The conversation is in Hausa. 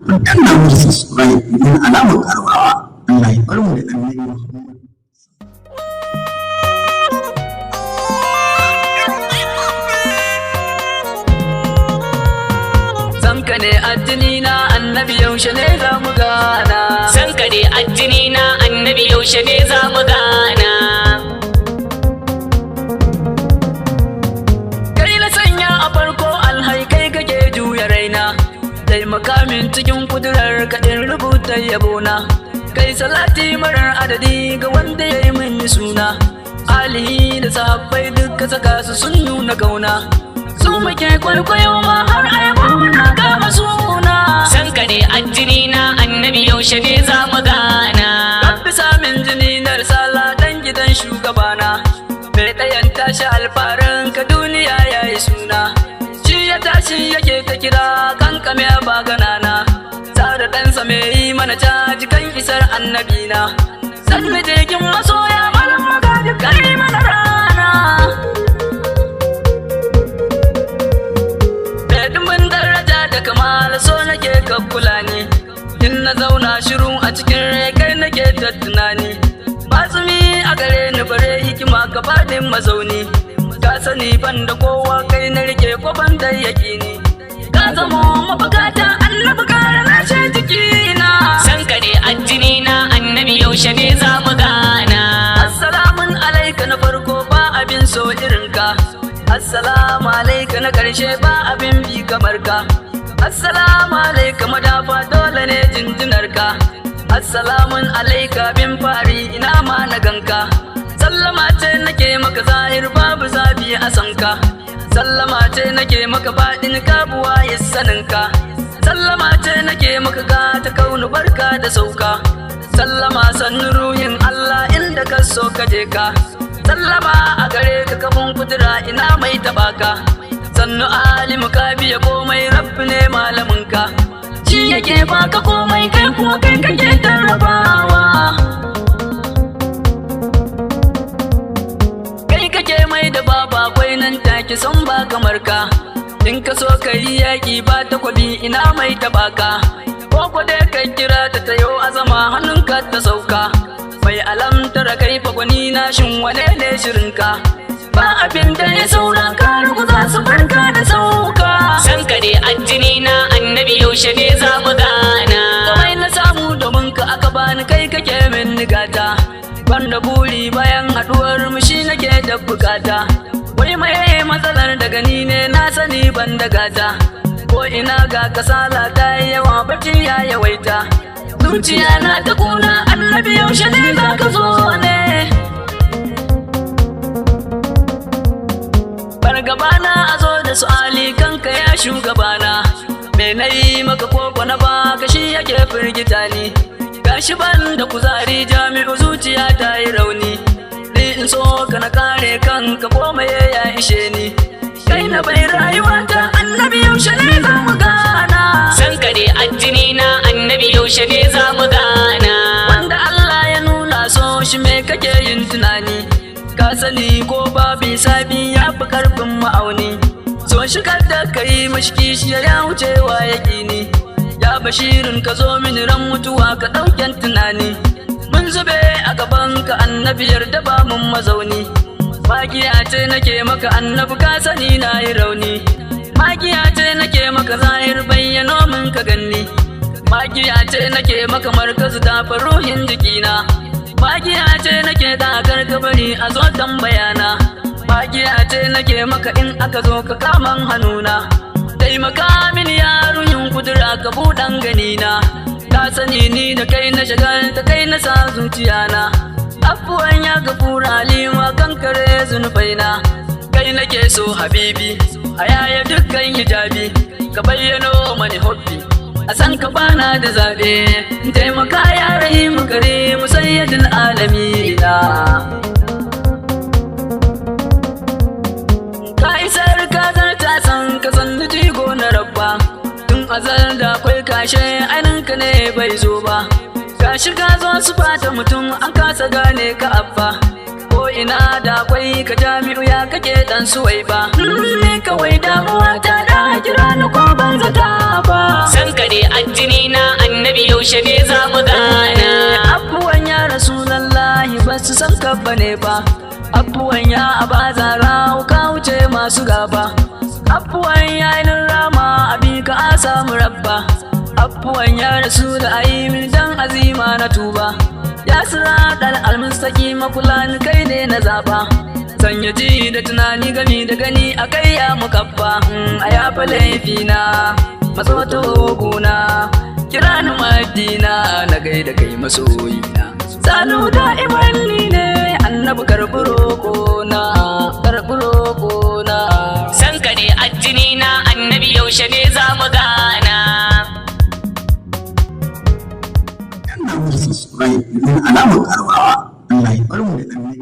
ku danna mu subscribe don alamar ƙararrawa. Allah ya bar mu da annabi Muhammad. Sanka ne addini na annabi yaushe ne za mu gana. Sanka ne addini na annabi yaushe ne za mu gana. Kai na sanya a farko alhaikai kake juya raina. Taimaka min cikin kudurar kaɗin rubuta yabona. Kai salati marar adadi ga wanda ya yi min suna. Alihi da sahabbai duka saka su sun nuna kauna. Su muke kwaikwayo ma har ayaba muna kama suna. Sanka ne addini na annabi yaushe ne za mu gana. Rabbi samin jini na risala dan gidan shugabana. Mai ɗayan tashi alfarin ka duniya ya yi suna. Shi ya tashi yake ta kira kankame ba ganana. Tsara ɗansa mai yi mana caji kan isar annabina. Sannu jirgin masoya malam magadi kai mana rana. Kamala so nake ka kula ni. In na zauna shiru a cikin rai kai nake ta tunani. Matsumi a gare ni bare hikima ka fadin mazauni. Ka sani ban da kowa kai na rike ko ban da yakini. Ka zamo mabukata annabi kare na ce jikina. Sanka ne addini na annabi yaushe ne za mu gana. Assalamun alaika na farko ba abin so irin ka. Assalamu alaika na karshe ba abin bi kamar ka. Assalamu alaika madafa dole ne jinjinarka. Assalamun alaika bin fari ina ma na ganka. Sallama ce nake maka zahir babu zabi a sanka. Sallama ce nake maka faɗin kabuwa ya saninka. Sallama ce nake maka ka ta kaunu barka da sauka. Sallama sannu ruhin Allah inda ka so ka je ka. Sallama a gare ka kafin kudura ina mai tabaka. Sannu alimu ka biya komai rabbi ne malaminka. Shi yake baka komai kai kuma kai kake tarrabawa. Kai kake mai da baba akwai nan take son ba kamar ka. In ka so ka yi yaƙi ba ta kwabi ina mai tabaka. Ko kwade ka kira ta tayo azama hannunka ta sauka. Mai alamtara kai fa gwani na shin wane ne shirinka. Ba abin da ya saura ka ruguza su barka da sauka. Sanka ne addini na annabi yaushe ne za mu gana. Kamai na samu domin ka aka bani kai kake min nigata. Banda buri bayan haduwar mu shi nake da bukata. Wai mai matsalar daga ni ne na sani ban da gata. Ko ina ga kasala ta yi yawa bacci ya yawaita. Zuciya na ta kuna annabi yaushe ne za ka zo ne. Gabana a zo da su'ali kanka ya shugabana. Me na yi maka koko na baka shi yake firgita ni. Gashi ban da kuzari jami'u zuciya ta yi rauni. Ni in so ka na kare kanka komai ya ishe ni. Kai na bai rayuwa ta annabi yaushe ne za mu gana. Sanka ne addini na annabi yaushe ne za mu gana. Wanda Allah ya nuna so shi me kake yin tunani. Ka sani ko babu sabi ya fi karfin ma'auni. So shigar da ka yi mashiki shi ya wucewa ya ni. Ya bashirin ka zo mini ran mutuwa ka ɗauken tunani. Mun zube a gaban ka annabi yarda ba mun mazauni. Magiya ce nake maka annabi ka sani na yi rauni. Magiya ce nake maka zahir bayyano min ka ganni. Magiya ce nake maka markazu ta ruhin jikina. Magiya ce nake da gargabari a zo tambayana. Magiya ce nake maka in aka zo ka kaman hannuna. Taimaka mini yaron yin kudura ka buɗan ganina. Ka sani ni da kai na shagal ta kai na sa zuciyana. Afuwan ya gafura liwa kankare zunubaina. Kai nake so habibi a yaya dukkan hijabi. Ka bayyano mani hobbi a san ka bana da zaɓe. Taimaka ya rahimu karimu sayyidin alamina. Ka isar ka zarta san ka sanni jigo na rabba. Tun azal da akwai kashe ainihinka ne bai zo ba. Ka shiga zo su fata mutum an kasa gane ka abba. Ko ina da akwai ka jami'u ya kake dan suwai ba ni kawai damuwa ta da kira ni ko ban zata ba san ka ne addini na annabi yaushe ne za mu gana abuwan ya rasulallahi ba su san ka bane ba abuwan ya abazara ka wuce masu gaba abuwan ya yi rama abi ka a samu rabba abuwan ya rasu da ayimin dan azima na tuba ya siratal almustaqi makulan kai ne na zaba sanya ji da tunani gami da gani akai ya mukaffa a ya fa laifina matsoto gona kira ni madina na gaida kai masoyina sanu da'iman ni ne annabi karɓi roƙona san ka ne addini na annabi yaushe ne za mu gana subscribe domin alamar karuwa Allah ya bar mu da annabi